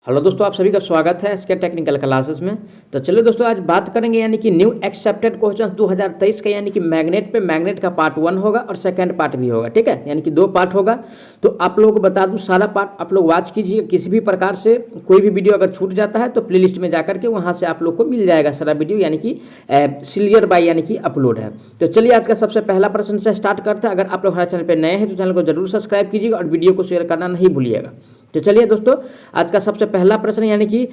Hello दोस्तों, आप सभी का स्वागत है इसके टेक्निकल क्लासेस में। तो चलिए दोस्तों, आज बात करेंगे यानी कि न्यू एक्सेप्टेड क्वेश्चंस 2023 का, यानी कि मैग्नेट का पार्ट 1 होगा और सेकंड पार्ट भी होगा। ठीक है, यानी कि 2 पार्ट होगा। तो आप लोगों को बता दूं, सारा पार्ट आप लोग वॉच कीजिए। किसी भी प्रकार से कोई भी वीडियो अगर छूट जाता है तो प्लेलिस्ट में जाकर के वहाँ से आप लोग को मिल जाएगा सारा वीडियो, यानी कि सीरियल बाय यानी कि अपलोड है। तो चलिए आज का सबसे पहला प्रश्न से स्टार्ट करते हैं। अगर आप लोग हमारे चैनल पर नए हैं तो चैनल को जरूर सब्सक्राइब कीजिएगा और वीडियो को शेयर करना नहीं भूलिएगा। तो चलिए दोस्तों, आज का सबसे पहला प्रश्न यानी कि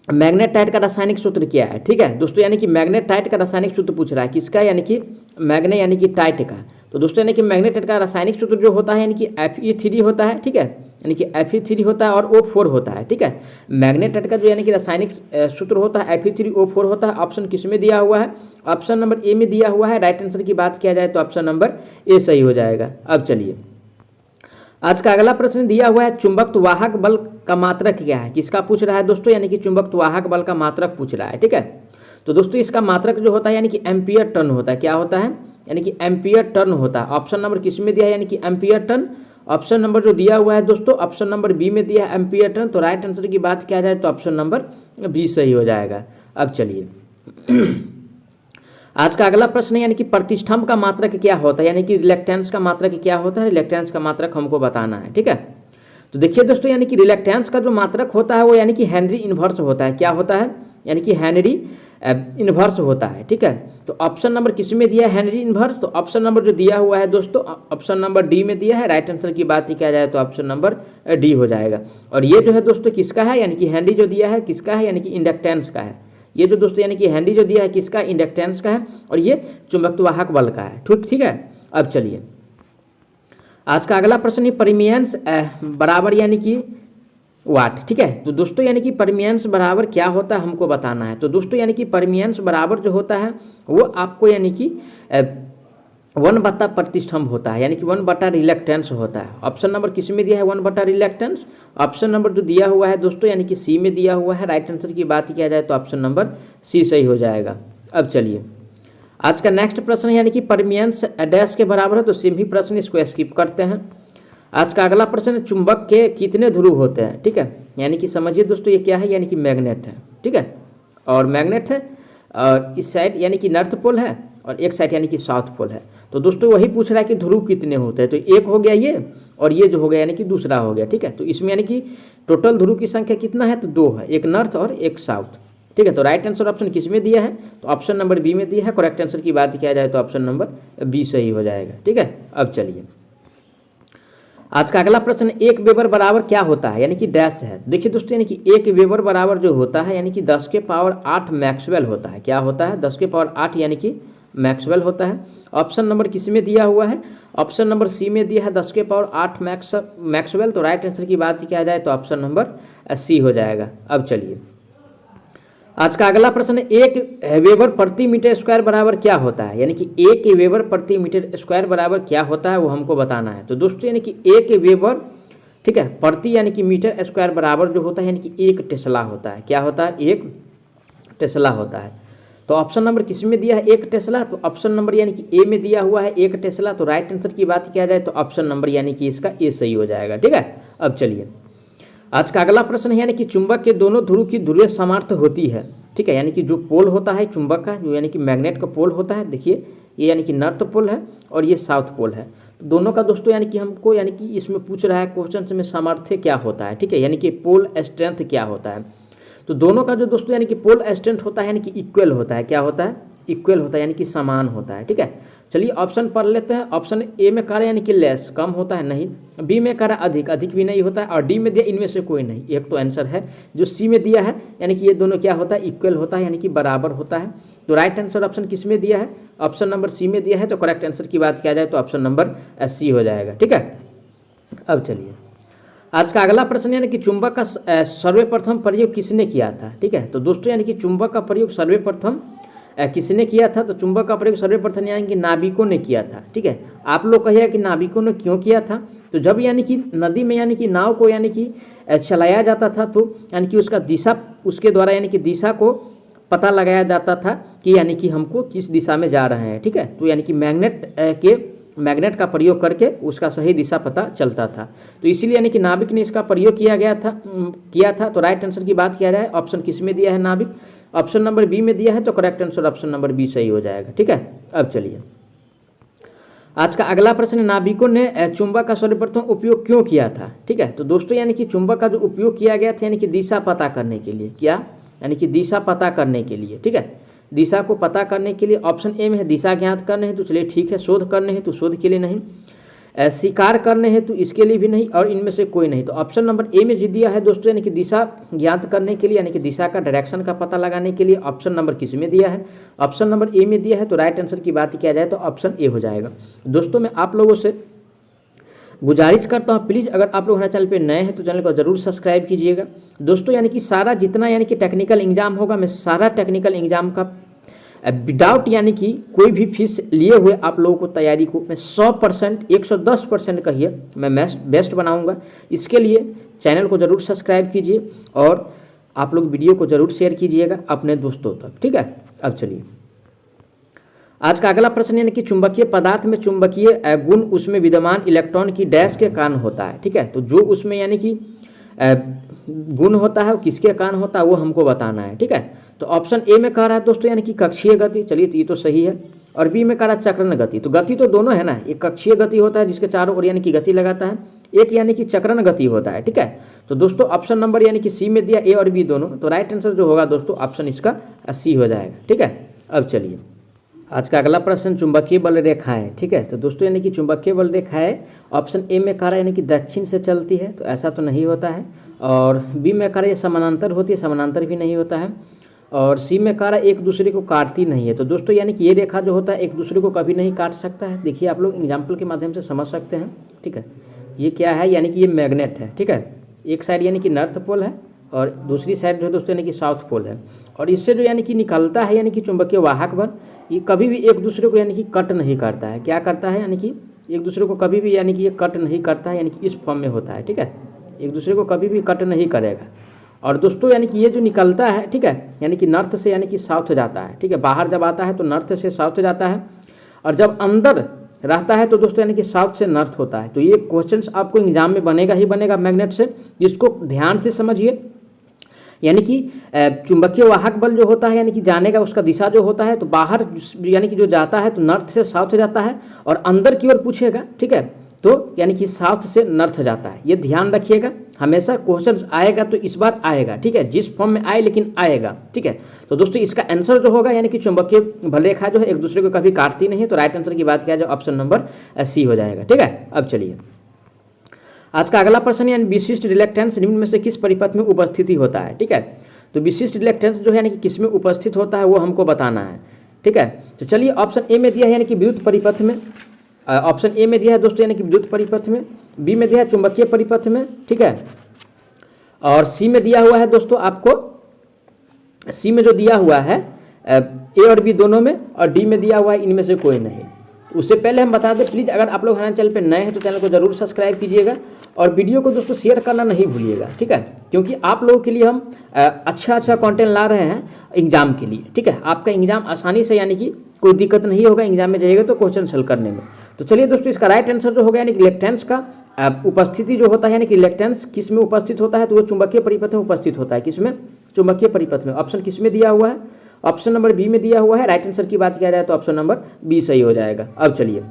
मैग्नेटाइट का रासायनिक सूत्र क्या है। ठीक है दोस्तों, यानी कि मैग्नेटाइट का रासायनिक सूत्र पूछ रहा है किसका, यानी कि मैग्ने यानी कि टाइट का। तो दोस्तों यानी कि मैग्नेटाइट का रासायनिक सूत्र जो होता है यानी कि Fe3 होता है। ठीक है, यानी कि Fe3 होता है और O4 होता है। ठीक है, मैग्नेटाइट का जो यानी कि रासायनिक सूत्र होता है Fe3O4 होता है। ऑप्शन किस में दिया हुआ है? ऑप्शन नंबर ए में दिया हुआ है। राइट आंसर की बात किया जाए तो ऑप्शन नंबर ए सही हो जाएगा। अब चलिए, आज का अगला प्रश्न दिया हुआ है चुंबकत्व वाहक बल का मात्रक क्या है। किसका पूछ रहा है दोस्तों? यानी कि चुंबकत्व वाहक बल का मात्रक पूछ रहा है। ठीक है, तो दोस्तों इसका मात्रक जो होता है यानी कि एम्पियर टर्न होता है। क्या होता है? यानी कि एम्पियर टर्न होता है। ऑप्शन नंबर किस में दिया है? यानी कि एम्पियर टर्न। ऑप्शन नंबर जो दिया हुआ है दोस्तों, ऑप्शन नंबर बी में दिया है एम्पियर टर्न। तो राइट आंसर की बात किया जाए तो ऑप्शन नंबर बी सही हो जाएगा। अब चलिए, आज का अगला प्रश्न है यानी कि प्रतिष्ठम्भ का मात्रक क्या होता है, यानी कि रिलेक्टेंस का मात्रक क्या होता है। रिलेक्टेंस का मात्रक हमको बताना है। ठीक है, तो देखिए दोस्तों, यानी कि रिलेक्टेंस का जो मात्रक होता है वो यानी कि हेनरी इन्वर्स होता है। क्या होता है? यानी कि हेनरी इन्वर्स होता है। ठीक है, तो ऑप्शन नंबर किस में दिया है? Henry inverse. तो ऑप्शन नंबर जो दिया हुआ है दोस्तों, ऑप्शन नंबर डी में दिया है। राइट आंसर की बात किया जाए तो ऑप्शन नंबर डी हो जाएगा। और ये जो है दोस्तों किसका है? यानी कि हेनरी जो दिया है किसका है? यानी कि इंडक्टेंस का है। ये जो दोस्तों यानी कि हेनरी जो दिया है किसका? इंडक्टेंस का है। और ये चुंबकत्व वाहक बल का है। ठीक है, अब चलिए, आज का अगला प्रश्न है परमियंस बराबर यानी कि वाट। ठीक है, तो दोस्तों यानी कि परमियंस बराबर क्या होता है हमको बताना है। तो दोस्तों यानी कि परमियंस बराबर जो होता है वो आपको यानी कि 1 बटा प्रतिष्ठम्भ होता है, यानी कि 1 बटा रिलेक्टेंस होता है। ऑप्शन नंबर किस में दिया है? 1 बटा रिलेक्टेंस। ऑप्शन नंबर जो दिया हुआ है दोस्तों यानी कि सी में दिया हुआ है। राइट आंसर की बात किया जाए तो ऑप्शन नंबर सी सही हो जाएगा। अब चलिए, आज का नेक्स्ट प्रश्न है यानी कि परमियंस डैश के बराबर है। तो सिंपल प्रश्न, इसको स्किप करते हैं। आज का अगला प्रश्न है चुंबक के कितने ध्रुव होते हैं। ठीक है, यानी कि समझिए दोस्तों ये क्या है? यानी कि मैग्नेट है। ठीक है, और मैग्नेट है और इस साइड यानी कि नॉर्थ पोल है और एक साइड यानी कि साउथ पोल है। तो दोस्तों वही पूछ रहा है कि ध्रुव कितने होते हैं। तो एक हो गया ये, और ये जो हो गया यानी कि दूसरा हो गया। ठीक है, तो इसमें यानी कि टोटल ध्रुव की संख्या कितना है? तो 2 है, एक नॉर्थ और एक साउथ। ठीक है, तो राइट आंसर ऑप्शन किस में दिया है? तो ऑप्शन नंबर बी में दिया है। करेक्ट आंसर की बात किया जाए तो ऑप्शन नंबर बी सही हो जाएगा। ठीक है, अब चलिए, आज का अगला प्रश्न, 1 वेबर बराबर क्या होता है, यानी कि डैश है। देखिए दोस्तों, यानी कि 1 वेबर बराबर जो होता है यानी कि 10 के पावर 8 मैक्सवेल होता है। क्या होता है? 10 के पावर 8 यानी कि मैक्सवेल होता है। ऑप्शन नंबर किस में दिया हुआ है? ऑप्शन नंबर सी में दिया है 10 के पावर 8 मैक्सवेल। तो राइट आंसर की बात किया जाए तो ऑप्शन नंबर सी हो जाएगा। अब चलिए, आज का अगला प्रश्न, 1 वेबर प्रति मीटर स्क्वायर बराबर क्या होता है, यानी कि 1 वेबर प्रति मीटर स्क्वायर बराबर क्या होता है वो हमको बताना है। तो दोस्तों यानी कि 1 वेबर, ठीक है, प्रति यानी कि मीटर स्क्वायर बराबर जो होता है यानी कि 1 टेस्ला होता है। क्या होता है? 1 टेस्ला होता है। तो ऑप्शन नंबर किस में दिया है? 1 टेस्ला। तो ऑप्शन नंबर यानी कि ए में दिया हुआ है 1 टेस्ला। तो राइट आंसर की बात किया जाए तो ऑप्शन नंबर यानी कि इसका ए सही हो जाएगा। ठीक है, अब चलिए, आज का अगला प्रश्न है यानी कि चुंबक के दोनों ध्रुव की ध्रुवीय सामर्थ्य होती है। ठीक है, यानी कि जो पोल होता है चुंबक का, जो यानी कि मैग्नेट का पोल होता है, देखिए ये यानी कि नॉर्थ पोल है और ये साउथ पोल है। तो दोनों का दोस्तों यानी कि हमको यानी कि इसमें पूछ रहा है क्वेश्चन में सामर्थ्य क्या होता है। ठीक है, यानी कि पोल स्ट्रेंथ क्या होता है। तो दोनों का जो दोस्तों यानी कि पोल स्ट्रेंथ होता है यानी कि इक्वल होता है। क्या होता है? इक्वल होता है, यानी कि समान होता है। ठीक है, चलिए ऑप्शन पढ़ लेते हैं। ऑप्शन ए में कह रहे यानी कि लेस, कम होता है, नहीं। बी में कह रहा अधिक, अधिक भी नहीं होता है। और डी में दिया इनमें से कोई नहीं, एक तो आंसर है। जो सी में दिया है यानी कि ये दोनों क्या होता है? इक्वल होता है, यानी कि बराबर होता है। तो राइट आंसर ऑप्शन किस में दिया है? ऑप्शन नंबर सी में दिया है। तो करेक्ट आंसर की बात किया जाए तो ऑप्शन नंबर सी हो जाएगा। ठीक है, अब चलिए, आज का अगला प्रश्न यानी कि चुंबक का सर्वप्रथम प्रयोग किसने किया था। ठीक है, तो दोस्तों यानी कि चुंबक का प्रयोग सर्वप्रथम किसने किया था? तो चुंबक का प्रयोग सर्वप्रथम यानी कि नाविकों ने किया था। ठीक है, आप लोग कहिए कि नाविकों ने क्यों किया था? तो जब यानी कि नदी में यानी कि नाव को यानी कि चलाया जाता था, तो यानी कि उसका दिशा, उसके द्वारा यानी कि दिशा को पता लगाया जाता था कि यानी कि हमको किस दिशा में जा रहे हैं। ठीक है, तो यानी कि मैग्नेट के मैग्नेट का प्रयोग करके उसका सही दिशा पता चलता था। तो इसीलिए यानी कि नाभिक ने इसका प्रयोग किया था। तो राइट आंसर की बात किया जाए, ऑप्शन किस में दिया है, नाभिक, ऑप्शन नंबर बी में दिया है, तो correct answer option number B सही हो जाएगा। ठीक है, अब चलिए आज का अगला प्रश्न, नाभिकों ने चुंबक का सर्वप्रथम उपयोग क्यों किया था। ठीक है, तो दोस्तों यानी कि चुंबक का जो उपयोग किया गया था यानी कि दिशा पता करने के लिए, क्या, यानी कि दिशा पता करने के लिए। ठीक है, दिशा को पता करने के लिए। ऑप्शन ए में है दिशा ज्ञात करने हैं, तो चलिए ठीक है। शोध करने हैं, तो शोध के लिए नहीं। शिकार करने हैं, तो इसके लिए भी नहीं, और इनमें से कोई नहीं। तो ऑप्शन नंबर ए में जो दिया है दोस्तों यानी कि दिशा ज्ञात करने के लिए, यानी कि दिशा का डायरेक्शन का पता लगाने के लिए। ऑप्शन नंबर किस में दिया है, ऑप्शन नंबर ए में दिया है। तो राइट आंसर की बात किया जाए तो ऑप्शन ए हो जाएगा। दोस्तों मैं आप लोगों से गुजारिश करता हूँ, प्लीज़ अगर आप लोग हमारे चैनल पे नए हैं तो चैनल को जरूर सब्सक्राइब कीजिएगा। दोस्तों यानी कि सारा जितना यानी कि टेक्निकल एग्जाम होगा, मैं सारा टेक्निकल एग्जाम का विदाउट यानी कि कोई भी फीस लिए हुए आप लोगों को तैयारी को मैं 100%, 110% कहिए, मैं बेस्ट बनाऊंगा। इसके लिए चैनल को ज़रूर सब्सक्राइब कीजिए और आप लोग वीडियो को ज़रूर शेयर कीजिएगा अपने दोस्तों तक। ठीक है, अब चलिए आज का अगला प्रश्न, यानी कि चुंबकीय पदार्थ में चुंबकीय गुण उसमें विद्यमान इलेक्ट्रॉन की डैश के कारण होता है। ठीक है, तो जो उसमें यानी कि गुण होता है वो किसके कारण होता है वो हमको बताना है। ठीक है, तो ऑप्शन ए में कह रहा है दोस्तों यानी कि कक्षीय गति, चलिए तो ये तो सही है। और बी में कह रहा है चक्रण गति, तो गति तो दोनों है ना, एक कक्षीय गति होता है जिसके चारों ओर यानी कि गति लगाता है, एक यानी कि चक्रण गति होता है। ठीक है, तो दोस्तों ऑप्शन नंबर यानी कि सी में दिया, ए और बी दोनों, तो राइट आंसर जो होगा दोस्तों ऑप्शन इसका सी हो जाएगा। ठीक है, अब चलिए आज का अगला प्रश्न, चुंबकीय बल रेखाएं। ठीक है, तो दोस्तों यानी कि चुंबकीय बल रेखाएं ऑप्शन ए में कह रहा है यानी कि दक्षिण से चलती है, तो ऐसा तो नहीं होता है। और बी में कह रहा है समानांतर होती है, समानांतर भी नहीं होता है। और सी में कह रहा है एक दूसरे को काटती नहीं है। तो दोस्तों यानी कि ये रेखा जो होता है एक दूसरे को कभी नहीं काट सकता है। देखिए आप लोग एग्जाम्पल के माध्यम से समझ सकते हैं। ठीक है, ये क्या है, यानी कि ये मैग्नेट है। ठीक है, एक साइड यानी कि नॉर्थ पोल है और दूसरी साइड जो है दोस्तों यानी कि साउथ पोल है। और इससे जो यानी कि निकलता है यानी कि चुंबकीय वाहक बल, ये कभी भी एक दूसरे को यानी कि कट नहीं करता है। क्या करता है, यानी कि एक दूसरे को कभी भी यानी कि ये कट नहीं करता है, यानी कि इस फॉर्म में होता है। ठीक है, एक दूसरे को कभी भी कट नहीं करेगा। और दोस्तों यानी कि ये जो निकलता है, ठीक है, यानी कि नॉर्थ से यानी कि साउथ जाता है। ठीक है, बाहर जब आता है तो नॉर्थ से साउथ जाता है, और जब अंदर रहता है तो दोस्तों यानी कि साउथ से नॉर्थ होता है। तो ये क्वेश्चंस आपको एग्जाम में बनेगा ही बनेगा मैग्नेट से, जिसको ध्यान से समझिए। यानी कि चुंबकीय वाहक बल जो होता है यानी कि जाने का उसका दिशा जो होता है, तो बाहर यानी कि जो जाता है तो नॉर्थ से साउथ जाता है, और अंदर की ओर पूछेगा, ठीक है, तो यानी कि साउथ से नॉर्थ जाता है। ये ध्यान रखिएगा, हमेशा क्वेश्चंस आएगा तो इस बार आएगा। ठीक है, जिस फॉर्म में आए लेकिन आएगा। ठीक है, तो दोस्तों इसका आंसर जो होगा यानी कि चुंबकीय बल रेखा जो है एक दूसरे को कभी काटती नहीं है। तो राइट आंसर की बात किया जाए ऑप्शन नंबर सी हो जाएगा। ठीक है, अब चलिए आज का अगला प्रश्न, यानी विशिष्ट रिलेक्टेंस निम्न में से किस परिपथ में उपस्थिति होता है। ठीक है, तो विशिष्ट रिलेक्टेंस जो है यानी कि किस में उपस्थित होता है वो हमको बताना है। ठीक है, तो चलिए ऑप्शन ए में दिया है यानी कि विद्युत परिपथ में, ऑप्शन ए में दिया है दोस्तों यानी कि विद्युत परिपथ में, बी में दिया है चुंबकीय परिपथ में। ठीक है, और सी में दिया हुआ है दोस्तों आपको, सी में जो दिया हुआ है ए और बी दोनों में, और डी में दिया हुआ है इनमें से कोई नहीं। उससे पहले हम बता दें, प्लीज़ अगर आप लोग हमारे चैनल पे नए हैं तो चैनल को जरूर सब्सक्राइब कीजिएगा और वीडियो को दोस्तों शेयर करना नहीं भूलिएगा। ठीक है, क्योंकि आप लोगों के लिए हम अच्छा कंटेंट ला रहे हैं एग्जाम के लिए। ठीक है, आपका एग्जाम आसानी से यानी कि कोई दिक्कत नहीं होगा एग्जाम में जाइएगा तो क्वेश्चन सॉल्व करने में। तो चलिए दोस्तों इसका राइट आंसर जो होगा यानी कि रिलेक्टेंस का उपस्थिति जो होता है, यानी कि रिलेक्टेंस किस में उपस्थित होता है, तो वो चुंबकीय परिपथ में उपस्थित होता है। किसमें, चुंबकीय परिपथ में। ऑप्शन किस में दिया हुआ है, ऑप्शन नंबर बी में दिया हुआ है। राइट आंसर की बात किया जाए तो ऑप्शन नंबर बी सही हो जाएगा। अब चलिए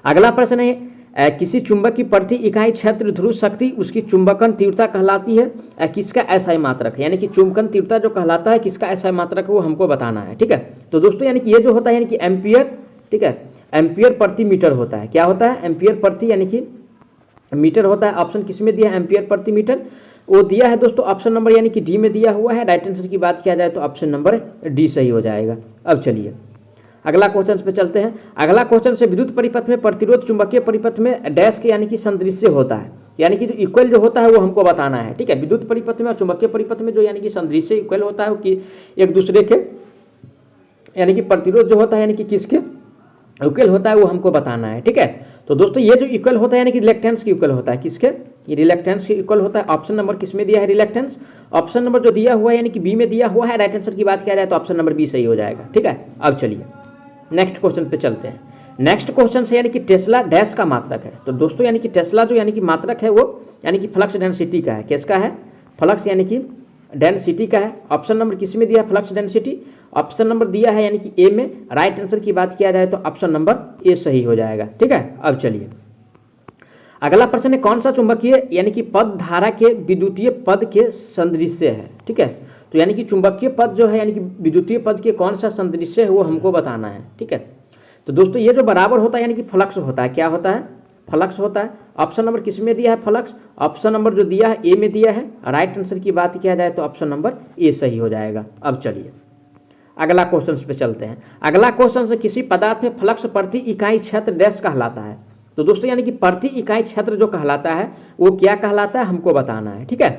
अगला प्रश्न है, किसी चुंबक की प्रति इकाई क्षेत्र ध्रुव शक्ति उसकी चुंबकन तीव्रता कहलाती है, किसका एसआई मात्रक है, यानी कि चुंबकन तीव्रता जो कहलाता है किसका एसआई मात्रक है वो हमको बताना है। ठीक है, तो दोस्तों यानी कि ये जो होता है यानी कि एम्पियर, ठीक है, एम्पियर प्रति मीटर होता है। क्या होता है, एम्पियर प्रति यानी कि मीटर होता है। ऑप्शन किस में दिया है, एम्पियर प्रति मीटर, वो दिया है दोस्तों ऑप्शन नंबर यानी कि डी में दिया हुआ है। राइट आंसर की बात किया जाए तो ऑप्शन नंबर डी सही हो जाएगा। अब चलिए अगला क्वेश्चन पे चलते हैं। अगला क्वेश्चन से विद्युत परिपथ में प्रतिरोध चुंबकीय परिपथ में डैश के यानी कि सदृश्य होता है, यानी कि जो इक्वल जो होता है वो हमको बताना है। ठीक है, विद्युत परिपथ में और चुंबकीय परिपथ में जो यानी कि सदृश्य इक्वल होता है वो कि एक दूसरे के यानी कि प्रतिरोध जो होता है यानी कि किसके इक्वल होता है वो हमको बताना है। ठीक है, तो दोस्तों ये जो इक्वल होता है यानी कि रिलेक्टेंस के इक्वल होता है। किसके, ये रिलेक्टेंस के इक्वल होता है। ऑप्शन नंबर किस में दिया है, रिलेक्टेंस, ऑप्शन नंबर जो दिया हुआ है यानी कि बी में दिया हुआ है। राइट आंसर की बात किया जाए तो ऑप्शन नंबर बी सही हो जाएगा। ठीक है, अब चलिए नेक्स्ट क्वेश्चन पे चलते हैं। नेक्स्ट क्वेश्चन से यानी कि टेस्ला डैश का मात्रक है। तो दोस्तों यानी कि टेस्ला जो यानी कि मात्रक है वो यानी कि फ्लक्स डेंसिटी का है। किसका है? फ्लक्स यानी कि डेंसिटी का है। ऑप्शन नंबर किस में दिया है? Flux density. ऑप्शन नंबर दिया है यानी कि ए में। राइट आंसर की बात किया जाए तो ऑप्शन नंबर ए सही हो जाएगा। ठीक है, अब चलिए अगला प्रश्न है, कौन सा चुंबकीय यानी कि पद धारा के विद्युतीय पद के सदृश्य है। ठीक है, तो यानी कि चुंबकीय पद जो है यानी कि विद्युतीय पद के कौन सा सदृश्य है वो हमको बताना है। ठीक है, तो दोस्तों ये जो बराबर होता है यानी कि फ्लक्स होता है। क्या होता है? फ्लक्स होता है। ऑप्शन नंबर किस में दिया है? फ्लक्स। ऑप्शन नंबर जो दिया है ए में दिया है। राइट आंसर की बात किया जाए तो ऑप्शन नंबर ए सही हो जाएगा। अब चलिए अगला क्वेश्चन पे चलते हैं। अगला क्वेश्चन से किसी पदार्थ में फ्लक्स प्रति इकाई क्षेत्र डैश कहलाता है। तो दोस्तों यानी कि प्रति इकाई क्षेत्र जो कहलाता है वो क्या कहलाता है हमको बताना है। ठीक है,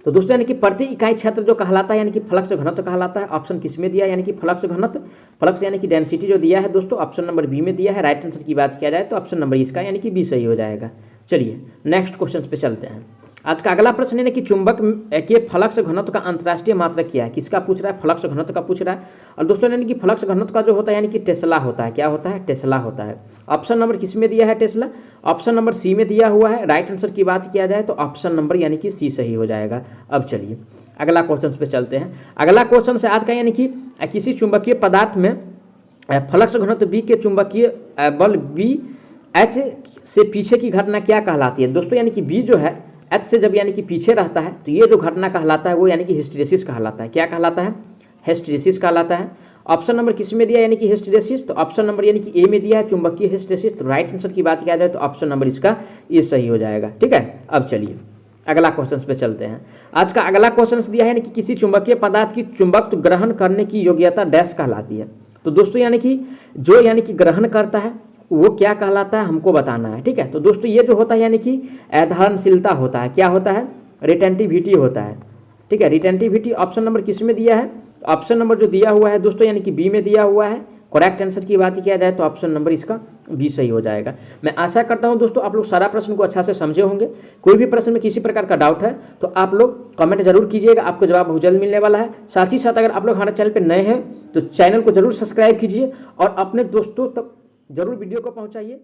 तो दोस्तों यानी कि प्रति इकाई क्षेत्र जो कहलाता है यानी कि फ्लक्स घनत्व कहलाता है। ऑप्शन किस में दिया है? यानी कि फ्लक्स घनत्व। फ्लक्स यानी कि डेंसिटी जो दिया है दोस्तों ऑप्शन नंबर बी में दिया है। राइट आंसर की बात किया जाए तो ऑप्शन नंबर इसका यानी कि बी सही हो जाएगा। चलिए नेक्स्ट क्वेश्चन पे चलते हैं। आज का अगला प्रश्न है कि चुंबक के फ्लक्स घनत्व का अंतर्राष्ट्रीय मात्रक क्या है। किसका पूछ रहा है? फ्लक्स घनत्व का पूछ रहा है। और दोस्तों यानी कि फ्लक्स घनत्व का जो होता है यानी कि टेस्ला होता है। क्या होता है? टेस्ला होता है। ऑप्शन नंबर किस में दिया है? टेस्ला। ऑप्शन नंबर सी में दिया हुआ है। राइट आंसर की बात किया जाए तो ऑप्शन नंबर यानी कि सी सही हो जाएगा। अब चलिए अगला क्वेश्चन पे चलते हैं। अगला क्वेश्चन से आज का यानी कि किसी चुंबकीय पदार्थ में फ्लक्स घनत्व बी के चुंबकीय बल बी एच से पीछे की घटना क्या कहलाती है। दोस्तों यानी कि बी जो है एच से जब यानी कि पीछे रहता है तो ये जो घटना कहलाता है वो यानी कि हिस्टेरेसिस कहलाता है। क्या कहलाता है? हिस्टेरेसिस कहलाता है। ऑप्शन नंबर किस में दिया यानी कि हिस्टेरेसिस? तो ऑप्शन नंबर यानी कि ए में दिया है चुंबकीय हिस्टेरेसिस। तो राइट आंसर की बात किया जाए तो ऑप्शन नंबर इसका ये सही हो जाएगा। ठीक है, अब चलिए अगला क्वेश्चन पे चलते हैं। आज का अगला क्वेश्चन दिया है यानी कि किसी चुंबकीय पदार्थ की चुंबकत्व ग्रहण करने की योग्यता डैश कहलाती है। तो दोस्तों यानी कि जो यानी कि ग्रहण करता है वो क्या कहलाता है हमको बताना है। ठीक है, तो दोस्तों ये जो होता है यानी कि धारणशीलता होता है। क्या होता है? रिटेंटिविटी होता है। ठीक है, रिटेंटिविटी। ऑप्शन नंबर किस में दिया है? ऑप्शन नंबर जो दिया हुआ है दोस्तों यानी कि बी में दिया हुआ है। करेक्ट आंसर की बात किया जाए तो ऑप्शन नंबर इसका बी सही हो जाएगा। मैं आशा करता हूं दोस्तों आप लोग सारा प्रश्न को अच्छा से समझे होंगे। कोई भी प्रश्न में किसी प्रकार का डाउट है तो आप लोग कमेंट जरूर कीजिएगा, आपको जवाब बहुत जल्द मिलने वाला है। साथ ही साथ अगर आप लोग हमारे चैनल पर नए हैं तो चैनल को जरूर सब्सक्राइब कीजिए और अपने दोस्तों तक जरूर वीडियो को पहुंचाइए।